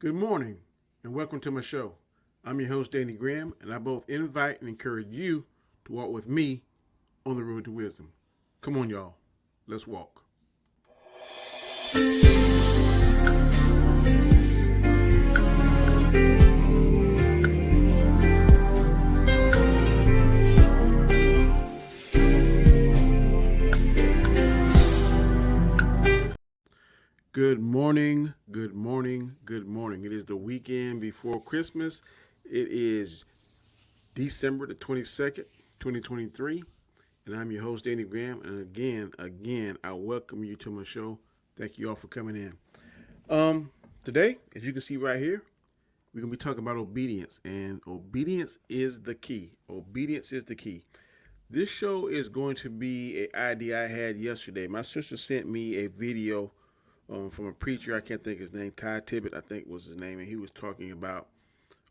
Good morning and welcome to my show. I'm your host, Danny Graham, and I both invite and encourage you to walk with me on the road to wisdom. Come on, y'all. Let's walk. Good morning, good morning, good morning. It is the weekend before Christmas. It is December the 22nd, 2023, and I'm your host, Danny Graham. And again, I welcome you to my show. Thank you all for coming in. Today, as you can see right here, we're going to be talking about obedience, and obedience is the key. Obedience is the key. This show is going to be an idea I had yesterday. My sister sent me a video from a preacher. I can't think his name. Ty Tibbet, I think was his name, and he was talking about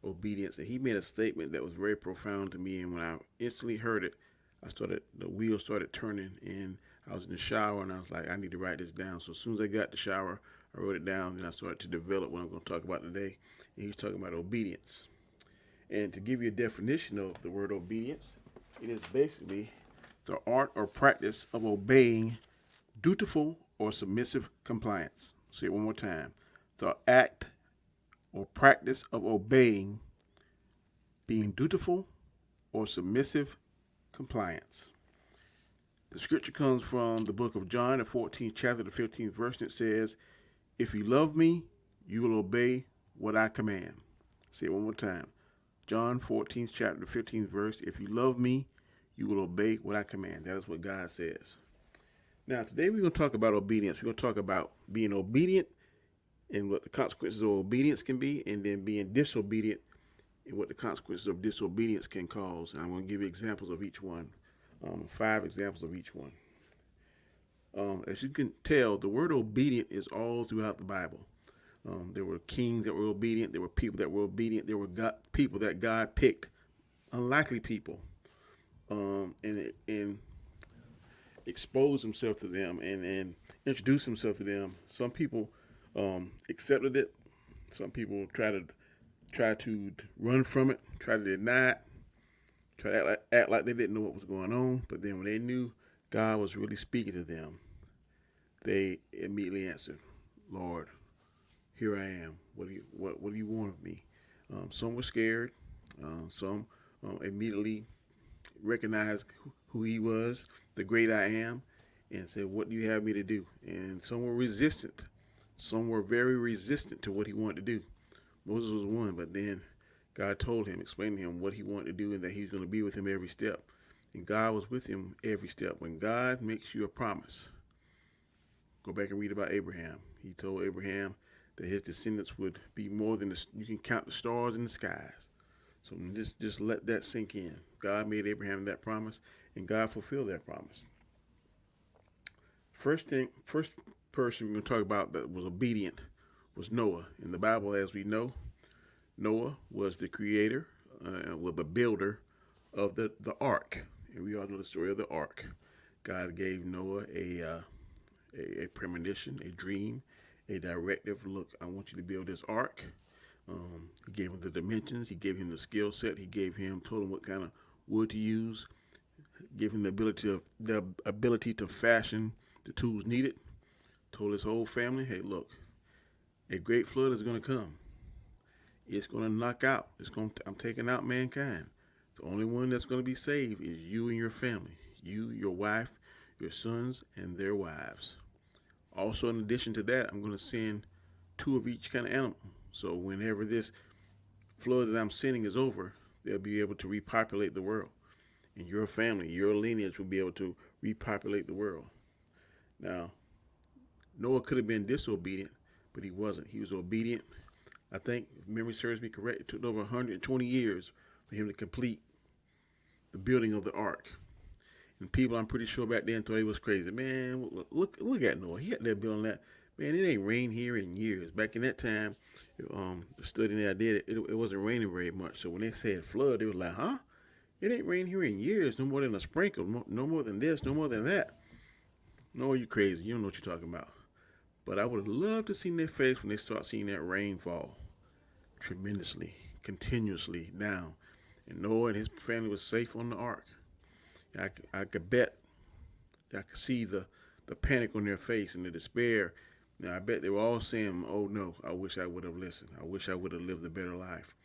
obedience. And he made a statement that was very profound to me. And when I instantly heard it, the wheels started turning, and I was in the shower, and I was like, I need to write this down. So as soon as I got the shower, I wrote it down. Then I started to develop what I'm going to talk about today. And he's talking about obedience. And to give you a definition of the word obedience, it is basically the art or practice of obeying dutiful or submissive compliance. Say it one more time. The act or practice of obeying, being dutiful or submissive compliance. The scripture comes from the book of John, the 14th chapter, the 15th verse, and it says, "If you love me, you will obey what I command." Say it one more time. John 14th chapter, the 15th verse, "If you love me, you will obey what I command." That is what God says. Now, today we're going to talk about obedience. We're going to talk about being obedient and what the consequences of obedience can be, and then being disobedient and what the consequences of disobedience can cause. And I'm going to give you examples of each one, 5 examples of each one. As you can tell, the word obedient is all throughout the Bible. There were kings that were obedient. There were people that were obedient. There were people that God picked, unlikely people, and expose himself to them and introduce himself to them. Some people accepted it. Some people try to run from it, try to deny it, try to act like they didn't know what was going on. But then when they knew God was really speaking to them, they immediately answered, "Lord, here I am. What do you want of me?" Some were scared. Some immediately recognized who he was, the great I am, and said, "What do you have me to do?" And some were resistant. Some were very resistant to what he wanted to do. Moses was one, but then God told him, explained to him what he wanted to do, and that he's going to be with him every step. And God was with him every step. When God makes you a promise, go back and read about Abraham. He told Abraham that his descendants would be more than you can count the stars in the skies. So just let that sink in. God made Abraham that promise, and God fulfilled that promise. First person we're going to talk about that was obedient was Noah. In the Bible, as we know, Noah was the creator, the builder of the ark, and we all know the story of the ark. God gave Noah a premonition, a dream, a directive. Look, I want you to build this ark. He gave him the dimensions. He gave him the skill set. Told him what kind of wood to use. Gave him the ability to fashion the tools needed. Told his whole family, "Hey, look, a great flood is going to come. It's going to knock out. I'm taking out mankind. The only one that's going to be saved is you and your family. You, your wife, your sons, and their wives. Also, in addition to that, I'm going to send 2 of each kind of animal. So whenever this flood that I'm sending is over, they'll be able to repopulate the world. And your family, your lineage will be able to repopulate the world." Now, Noah could have been disobedient, but he wasn't. He was obedient. I think, if memory serves me correct, it took over 120 years for him to complete the building of the ark. And people, I'm pretty sure back then thought he was crazy. Man, look at Noah. He out there building that. Man, it ain't rained here in years. Back in that time, the study that I did, it wasn't raining very much. So when they said flood, they was like, huh? It ain't rained here in years. No more than a sprinkle. No more than this. No more than that. No, you crazy. You don't know what you're talking about. But I would have loved to see their face when they start seeing that rainfall. tremendously, continuously down. And Noah and his family was safe on the ark. I could bet, I could see the panic on their face and the despair. Now, I bet they were all saying, "Oh no, I wish I would have listened. I wish I would have lived a better life."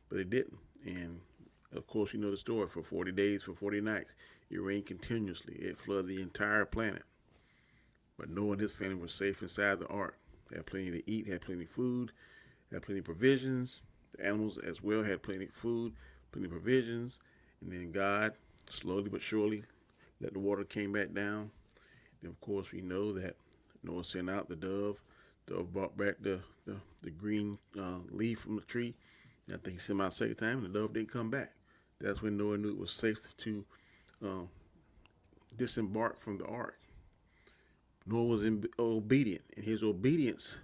But it didn't. And of course, you know the story. For 40 days, for 40 nights, it rained continuously. It flooded the entire planet. But Noah and his family were safe inside the ark. They had plenty to eat, had plenty of food, had plenty of provisions. The animals as well had plenty of food, plenty of provisions. And then God, slowly but surely, let the water came back down. And of course, we know that Noah sent out the dove. Dove brought back the green leaf from the tree. And I think he sent him out a second time, and the dove didn't come back. That's when Noah knew it was safe to um, disembark from the ark. Noah was obedient, and his obedience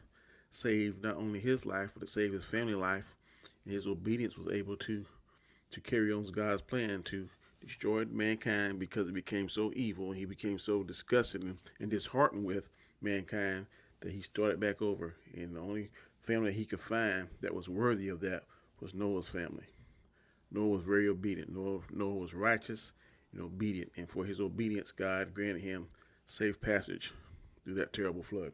saved not only his life, but it saved his family life. And his obedience was able to carry on God's plan to destroy mankind because it became so evil and he became so disgusted and disheartened with mankind that he started back over. And the only family that he could find that was worthy of that was Noah's family. Noah was very obedient. Noah was righteous and obedient. And for his obedience, God granted him safe passage through that terrible flood.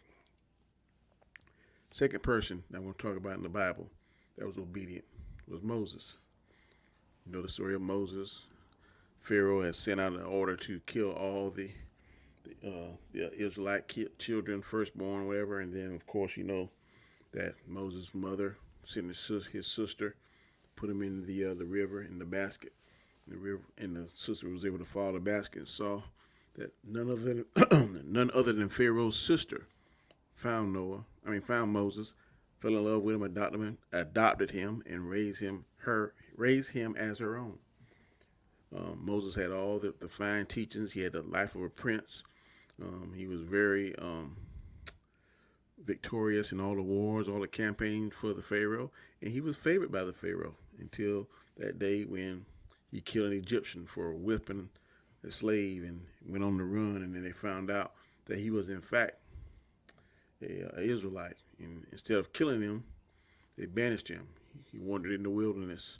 Second person that I want to talk about in the Bible that was obedient was Moses. You know the story of Moses. Pharaoh had sent out an order to kill all the Israelite children, firstborn, whatever. And then, of course, you know that Moses' mother sent his sister, put him in the river in the basket. And the sister was able to follow the basket and saw that none other than Pharaoh's sister found Moses, fell in love with him, adopted him, and raised him as her own. Moses had all the fine teachings. He had the life of a prince. He was very victorious in all the wars, all the campaigns for the Pharaoh, and he was favored by the Pharaoh until that day when he killed an Egyptian for whipping a slave and went on the run, and then they found out that he was in fact a Israelite. And instead of killing him, they banished him. He wandered in the wilderness.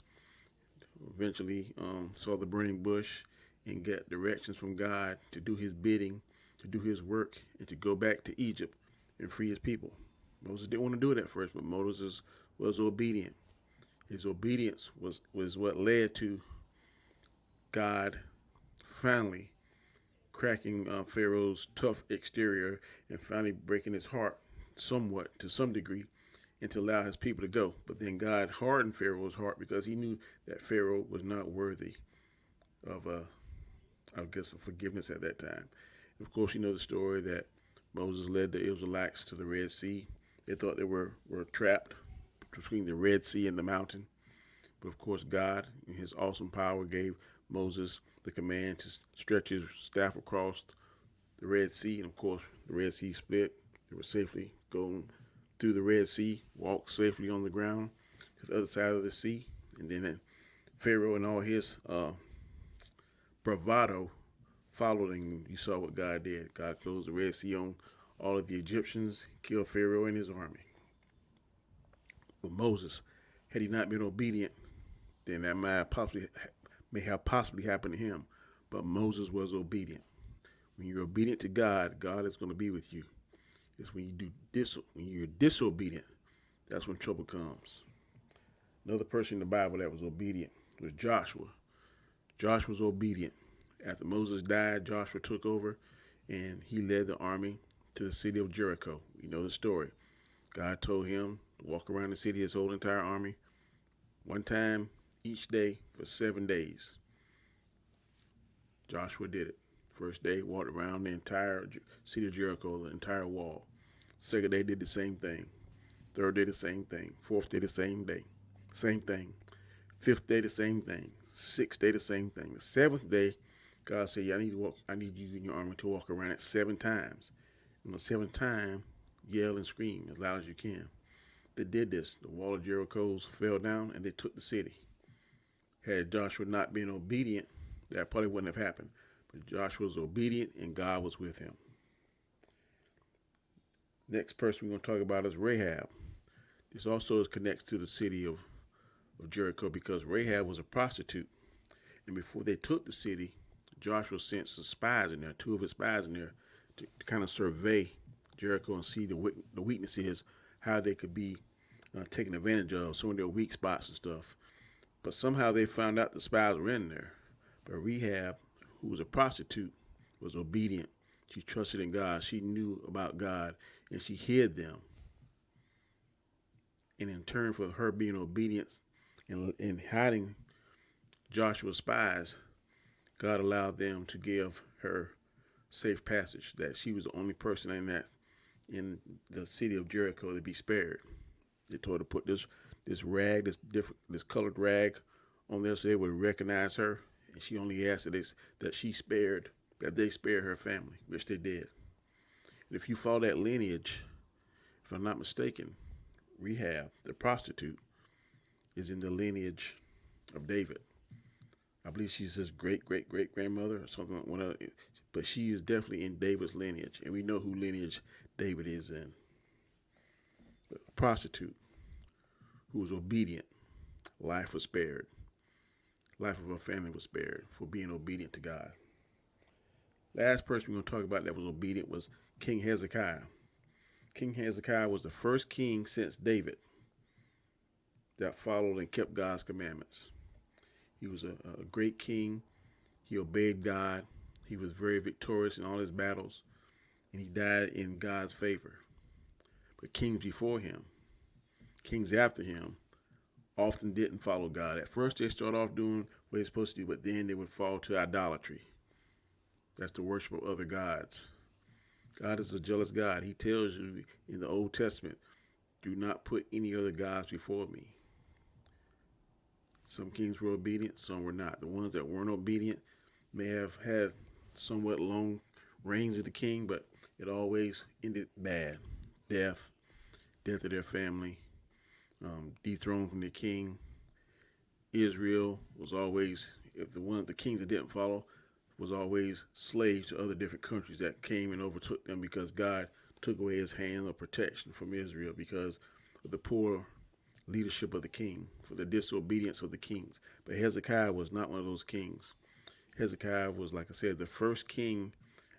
Eventually saw the burning bush and got directions from God to do his bidding, to do his work, and to go back to Egypt and free his people. Moses didn't want to do it at first, but Moses was obedient. His obedience was what led to God finally cracking Pharaoh's tough exterior and finally breaking his heart somewhat, to some degree, and to allow his people to go. But then God hardened Pharaoh's heart because he knew that Pharaoh was not worthy of forgiveness at that time. And of course, you know the story that Moses led the Israelites to the Red Sea. They thought they were trapped between the Red Sea and the mountain. But of course, God, in his awesome power, gave Moses the command to stretch his staff across the Red Sea. And of course, the Red Sea split. They were safely going through the Red Sea, walked safely on the ground to the other side of the sea. And then Pharaoh and all his bravado followed, and you saw what God did. God closed the Red Sea on all of the Egyptians, killed Pharaoh and his army. But Moses, had he not been obedient, then that may have possibly happened to him. But Moses was obedient. When you're obedient to God, God is going to be with you. It's when you're disobedient, that's when trouble comes. Another person in the Bible that was obedient was Joshua. Joshua was obedient. After Moses died, Joshua took over and he led the army to the city of Jericho. You know the story. God told him to walk around the city, his whole entire army, one time each day for 7 days. Joshua did it. First day, walked around the entire city of Jericho, the entire wall. Second day, did the same thing. Third day, the same thing. Fourth day, the same thing. Fifth day, the same thing. Sixth day, the same thing. The seventh day, God said, I need you and your army to walk around it 7 times. And the 7th time, yell and scream as loud as you can. They did this. The wall of Jericho fell down and they took the city. Had Joshua not been obedient, that probably wouldn't have happened. But Joshua was obedient and God was with him. Next person we're going to talk about is Rahab. This also connects to the city of of Jericho because Rahab was a prostitute. And before they took the city, Joshua sent some spies in there, two of his spies in there, to kind of survey Jericho and see the weaknesses, how they could be taken advantage of, some of their weak spots and stuff. But somehow they found out the spies were in there. But Rahab, who was a prostitute, was obedient. She trusted in God. She knew about God, and she hid them. And in turn for her being obedient and hiding Joshua's spies, God allowed them to give her safe passage, that she was the only person in the city of Jericho to be spared. They told her to put this rag, this colored rag on there so they would recognize her. And she only asked that they spared her family, which they did. And if you follow that lineage, if I'm not mistaken, Rahab, the prostitute, is in the lineage of David. I believe she's his great grandmother or something like one, but she is definitely in David's lineage, and we know who lineage David is in. But a prostitute who was obedient, life was spared. Life of her family was spared for being obedient to God. Last person we're going to talk about that was obedient was King Hezekiah. King Hezekiah was the first king since David that followed and kept God's commandments. He was a great king. He obeyed God. He was very victorious in all his battles, and he died in God's favor. But kings before him, kings after him, often didn't follow God. At first, they start off doing what they're supposed to do, but then they would fall to idolatry. That's the worship of other gods. God is a jealous God. He tells you in the Old Testament, do not put any other gods before me. Some kings were obedient, some were not. The ones that weren't obedient may have had somewhat long reigns of the king, but it always ended bad. Death of their family, dethroned from the king. Israel was always, if one of the kings that didn't follow, was always slaves to other different countries that came and overtook them because God took away his hand of protection from Israel because of the poor leadership of the king, for the disobedience of the kings. But Hezekiah was not one of those kings. Hezekiah was, like I said, the first king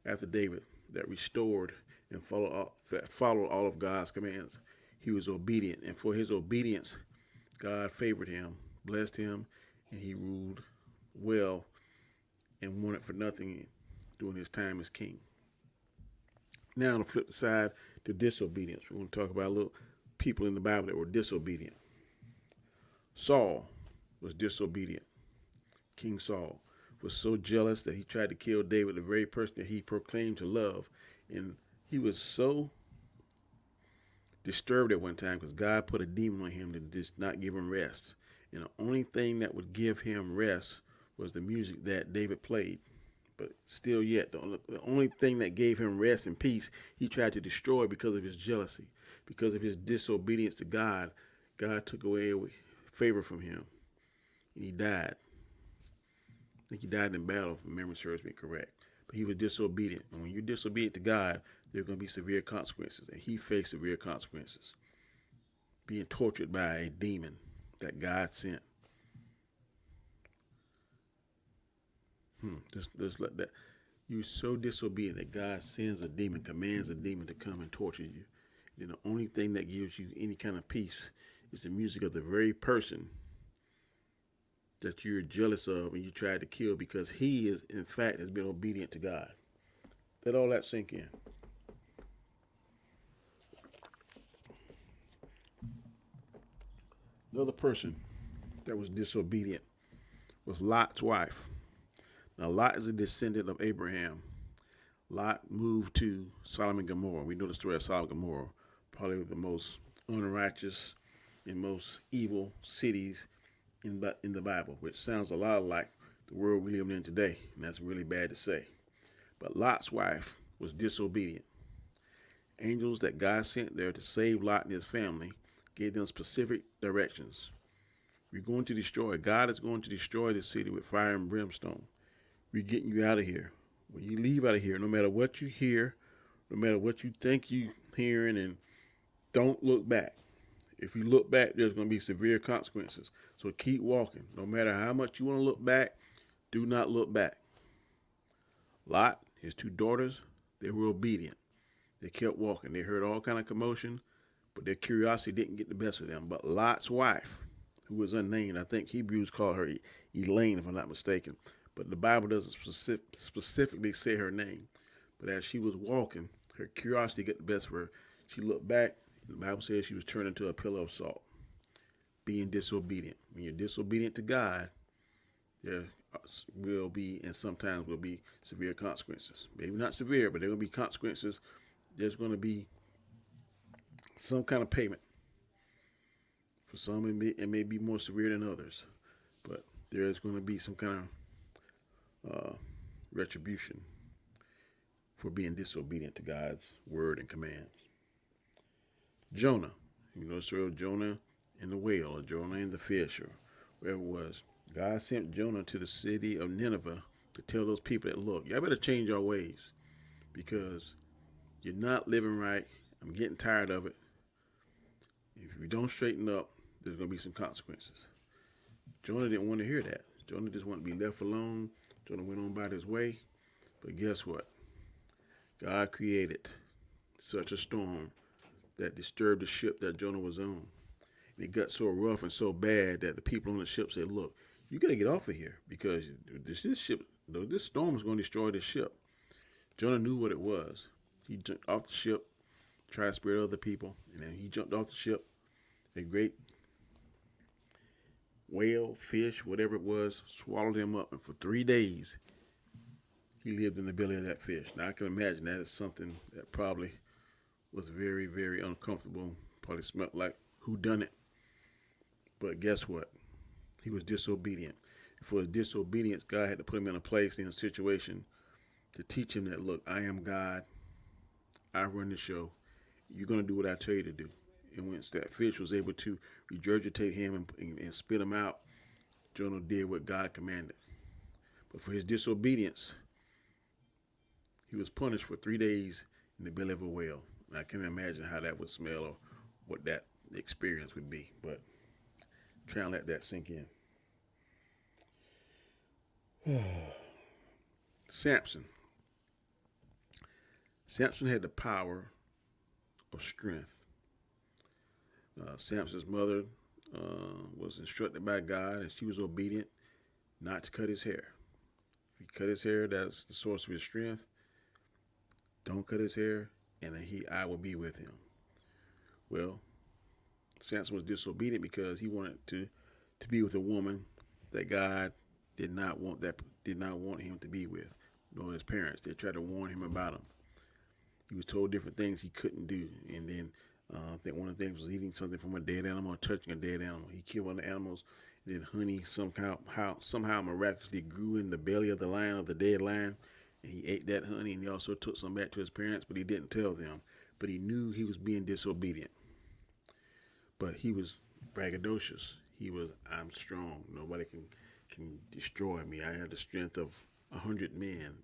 after David that restored and followed all of God's commands. He was obedient, and for his obedience, God favored him, blessed him, and he ruled well and wanted for nothing during his time as king. Now, on the flip side to disobedience, we're going to talk about a little people in the Bible that were disobedient. Saul was disobedient. King Saul was so jealous that he tried to kill David, the very person that he proclaimed to love. And he was so disturbed at one time because God put a demon on him to just not give him rest. And the only thing that would give him rest was the music that David played. But still yet, the only thing that gave him rest and peace, he tried to destroy because of his jealousy, because of his disobedience to God. God took away favor from him, and he died. I think he died in battle, if memory serves me correct. But he was disobedient. And when you're disobedient to God, there are going to be severe consequences. And he faced severe consequences, being tortured by a demon that God sent. Just let that. You're so disobedient that God sends a demon, commands a demon to come and torture you. Then the only thing that gives you any kind of peace is the music of the very person that you're jealous of and you tried to kill because he is, in fact, has been obedient to God. Let all that sink in. Another person that was disobedient was Lot's wife. Now, Lot is a descendant of Abraham. Lot moved to Sodom and Gomorrah. We know the story of Sodom and Gomorrah, probably the most unrighteous and most evil cities in the Bible, which sounds a lot like the world we live in today, and that's really bad to say. But Lot's wife was disobedient. Angels that God sent there to save Lot and his family gave them specific directions. We're going to destroy. God is going to destroy this city with fire and brimstone. We're getting you out of here. When you leave out of here, no matter what you hear, no matter what you think you're hearing, and don't look back. If you look back, there's going to be severe consequences. So keep walking. No matter how much you want to look back, do not look back. Lot, his two daughters, they were obedient. They kept walking. They heard all kind of commotion, but their curiosity didn't get the best of them. But Lot's wife, who was unnamed, I think Hebrews call her Elaine, if I'm not mistaken, but the Bible doesn't specifically say her name. But as she was walking, her curiosity got the best of her. She looked back, and the Bible says she was turned into a pillar of salt, being disobedient. When you're disobedient to God, there will be, and sometimes will be, severe consequences. Maybe not severe, but there will be consequences. There's going to be some kind of payment. For some, it may be more severe than others, but there is going to be some kind of retribution for being disobedient to God's word and commands. Jonah, you know the story of Jonah and the whale, or Jonah and the fish, or wherever it was. God sent Jonah to the city of Nineveh to tell those people that, look, y'all better change your ways because you're not living right. I'm getting tired of it. If you don't straighten up, there's going to be some consequences. Jonah didn't want to hear that. Jonah just wanted to be left alone. Jonah went on about his way. But guess what? God created such a storm that disturbed the ship that Jonah was on. And it got so rough and so bad that the people on the ship said, look, you got to get off of here because this storm is going to destroy this ship. Jonah knew what it was. He jumped off the ship, tried to spare other people, and then he jumped off the ship. A great whale, fish, whatever it was, swallowed him up. And for 3 days, he lived in the belly of that fish. Now, I can imagine that is something that probably was very, very uncomfortable. Probably smelled like whodunit. But guess what? He was disobedient. And for his disobedience, God had to put him in a place, in a situation, to teach him that, look, I am God. I run the show. You're going to do what I tell you to do. And once that fish was able to regurgitate him and spit him out, Jonah did what God commanded. But for his disobedience, he was punished for 3 days in the belly of a whale. And I can't imagine how that would smell or what that experience would be. But try and let that sink in. Samson. Samson had the power of strength. Samson's mother was instructed by God, and she was obedient not to cut his hair. If he cut his hair, that's the source of his strength. Don't cut his hair, and I will be with him. Well, Samson was disobedient because he wanted to be with a woman that God did not want him to be with, nor his parents. They tried to warn him about him. He was told different things he couldn't do, and then I think one of the things was eating something from a dead animal or touching a dead animal. He killed one of the animals, and then honey somehow miraculously grew in the belly of the dead lion, and he ate that honey, and he also took some back to his parents, but he didn't tell them. But he knew he was being disobedient. But he was braggadocious. He was, I'm strong. Nobody can destroy me. I have the strength of 100 men.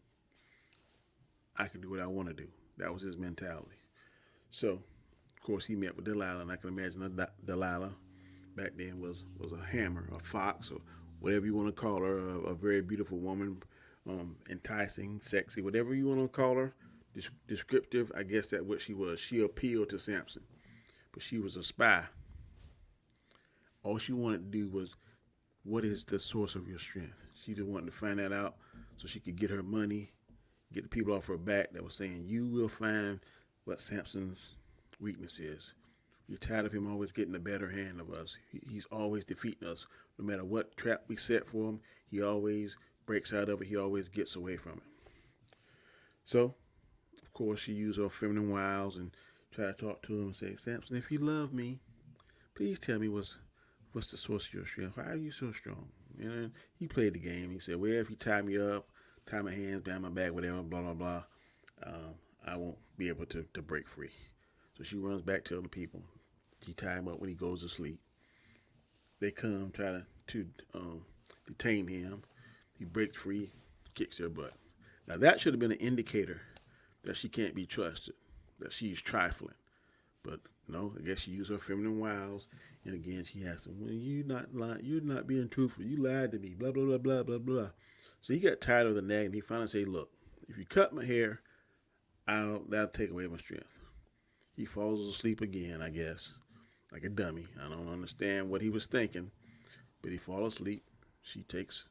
I can do what I want to do. That was his mentality. So, of course, he met with Delilah, and I can imagine Delilah back then was a hammer, a fox, or whatever you want to call her, a very beautiful woman, enticing, sexy, whatever you want to call her, descriptive. I guess that's what she was. She appealed to Samson, but she was a spy. All she wanted to do was, what is the source of your strength? She just wanted to find that out so she could get her money, get the people off her back that were saying, you will find what Samson's weakness is. We're tired of him always getting the better hand of us. He's always defeating us. No matter what trap we set for him, he always breaks out of it. He always gets away from it. So, of course, she used her feminine wiles and tried to talk to him and say, Samson, if you love me, please tell me what's the source of your strength? Why are you so strong? And he played the game. He said, well, if you tie me up, tie my hands behind my back, whatever, blah, blah, blah, I won't be able to break free. So she runs back to other people. She tie him up when he goes to sleep. They come, try to detain him. He breaks free, kicks her butt. Now, that should have been an indicator that she can't be trusted, that she's trifling. But No, I guess she used her feminine wiles. And again, she asked him, "Well, you not lying. You're not being truthful. You lied to me. Blah blah blah blah blah blah." So he got tired of the nag, and he finally said, "Look, if you cut my hair, that'll take away my strength." He falls asleep again, I guess, like a dummy. I don't understand what he was thinking, but he falls asleep. She takes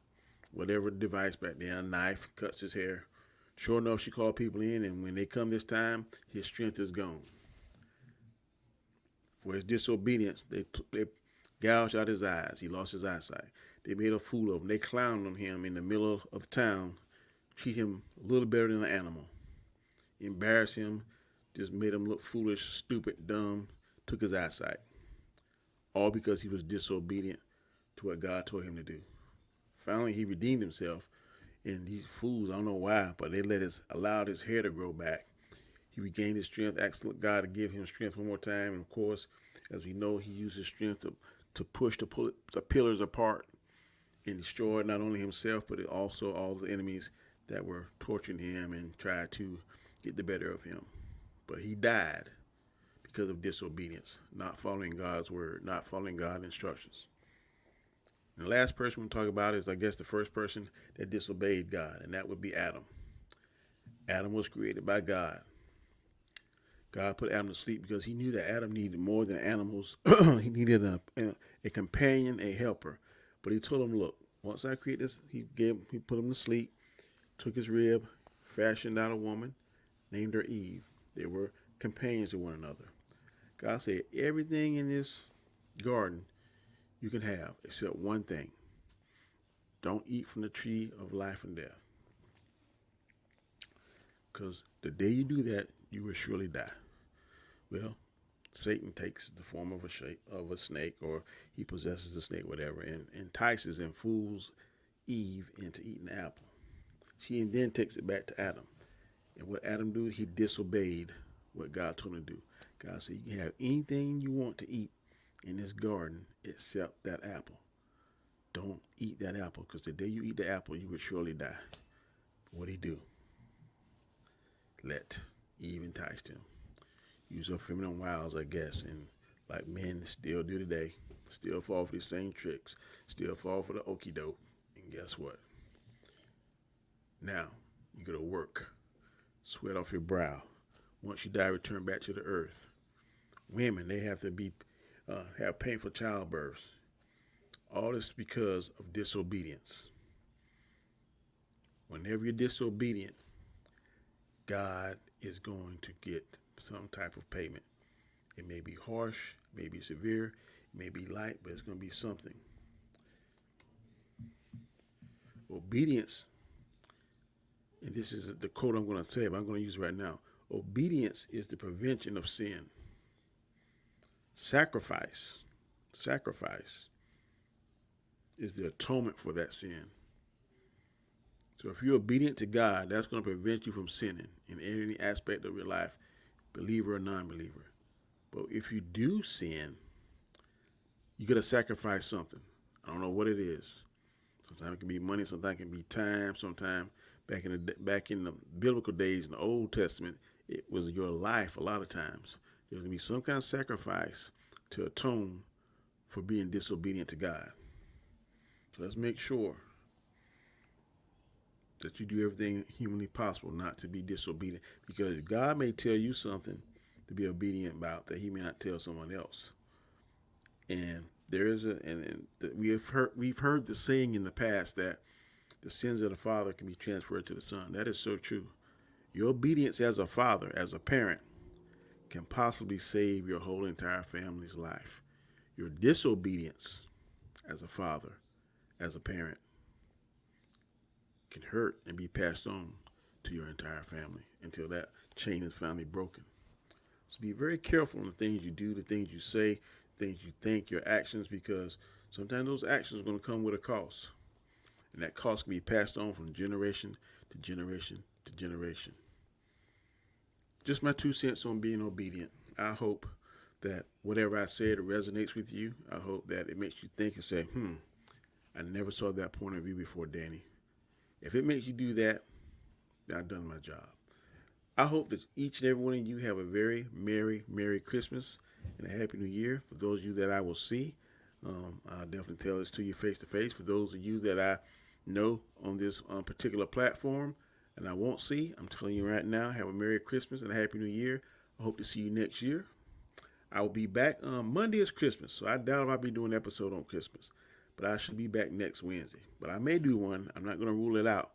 whatever device back there, a knife, cuts his hair. Sure enough, she called people in, and when they come this time, his strength is gone. For his disobedience, they gouged out his eyes. He lost his eyesight. They made a fool of him. They clowned on him in the middle of town, treat him a little better than an animal, embarrassed him, just made him look foolish, stupid, dumb, took his eyesight. All because he was disobedient to what God told him to do. Finally, he redeemed himself, and these fools, I don't know why, but they allowed his hair to grow back. He regained his strength, asked God to give him strength one more time, and of course, as we know, he used his strength to push the pillars apart and destroy not only himself, but also all the enemies that were torturing him and tried to get the better of him. But he died because of disobedience, not following God's word, not following God's instructions. And the last person we'll talk about is, I guess, the first person that disobeyed God, and that would be Adam. Adam was created by God. God put Adam to sleep because he knew that Adam needed more than animals. He needed a companion, a helper. But he told him, look, once I create this, he put him to sleep, took his rib, fashioned out a woman, named her Eve. They were companions of one another. God said, everything in this garden you can have except one thing. Don't eat from the tree of life and death. Because the day you do that, you will surely die. Well, Satan takes the form of a snake, or he possesses the snake, whatever, and entices and fools Eve into eating the apple. She then takes it back to Adam. And what Adam did, he disobeyed what God told him to do. God said, you can have anything you want to eat in this garden except that apple. Don't eat that apple, because the day you eat the apple, you will surely die. What did he do? Let Eve entice him. Use her feminine wiles, I guess, and like men still do today. Still fall for the same tricks. Still fall for the okie doke. And guess what? Now, you go to work. Sweat off your brow. Once you die, return back to the earth. Women, they have to have painful childbirths. All this because of disobedience. Whenever you're disobedient, God is going to get some type of payment. It may be harsh, it may be severe, it may be light, but it's going to be something. Obedience, and this is the quote I'm going to say, but I'm going to use it right now. Obedience is the prevention of sin. Sacrifice is the atonement for that sin. So if you're obedient to God, that's going to prevent you from sinning in any aspect of your life, believer or non-believer. But if you do sin, you got to sacrifice something. I don't know what it is. Sometimes it can be money, sometimes it can be time, sometimes back in the biblical days in the Old Testament, it was your life a lot of times. There's going to be some kind of sacrifice to atone for being disobedient to God. So let's make sure that you do everything humanly possible not to be disobedient, because God may tell you something to be obedient about that he may not tell someone else. And there is we've heard the saying in the past that the sins of the father can be transferred to the son. That is so true. Your obedience as a father, as a parent, can possibly save your whole entire family's life. Your disobedience as a father, as a parent, can hurt and be passed on to your entire family until that chain is finally broken. So be very careful on the things you do, the things you say, the things you think, your actions, because sometimes those actions are going to come with a cost. And that cost can be passed on from generation to generation to generation. Just my 2 cents on being obedient. I hope that whatever I said resonates with you. I hope that it makes you think and say, I never saw that point of view before, Danny. If it makes you do that, then I've done my job. I hope that each and every one of you have a very Merry Christmas. and a Happy New Year. For those of you that I will see, I'll definitely tell this to you face to face. For those of you that I know on this particular platform and I won't see, I'm telling you right now, have a Merry Christmas and a Happy New Year. I hope to see you next year. I will be back. Monday is Christmas, so I doubt if I'll be doing an episode on Christmas. But I should be back next Wednesday. But I may do one. I'm not going to rule it out.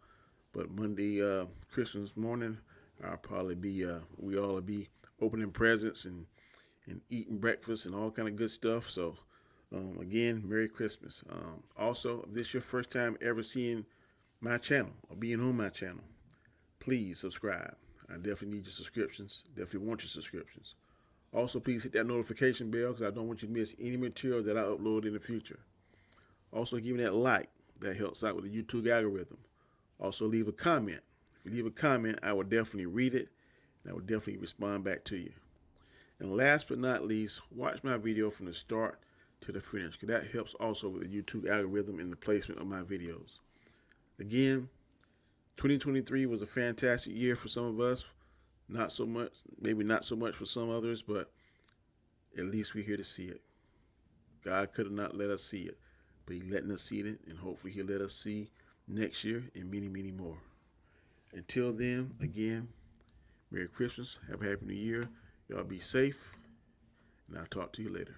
But Monday, Christmas morning, I'll probably be, we all will be opening presents and eating breakfast and all kind of good stuff. So, again, Merry Christmas. Also, if this is your first time ever seeing my channel or being on my channel, please subscribe. I definitely need your subscriptions. Definitely want your subscriptions. Also, please hit that notification bell because I don't want you to miss any material that I upload in the future. Also, give me that like. That helps out with the YouTube algorithm. Also, leave a comment. If you leave a comment, I will definitely read it, and I will definitely respond back to you. And last but not least, watch my video from the start to the finish, because that helps also with the YouTube algorithm and the placement of my videos. Again, 2023 was a fantastic year for some of us. Not so much, maybe not so much for some others, but at least we're here to see it. God could have not let us see it, but He's letting us see it, and hopefully He'll let us see next year and many, many more. Until then, again, Merry Christmas, have a Happy New Year. Y'all be safe, and I'll talk to you later.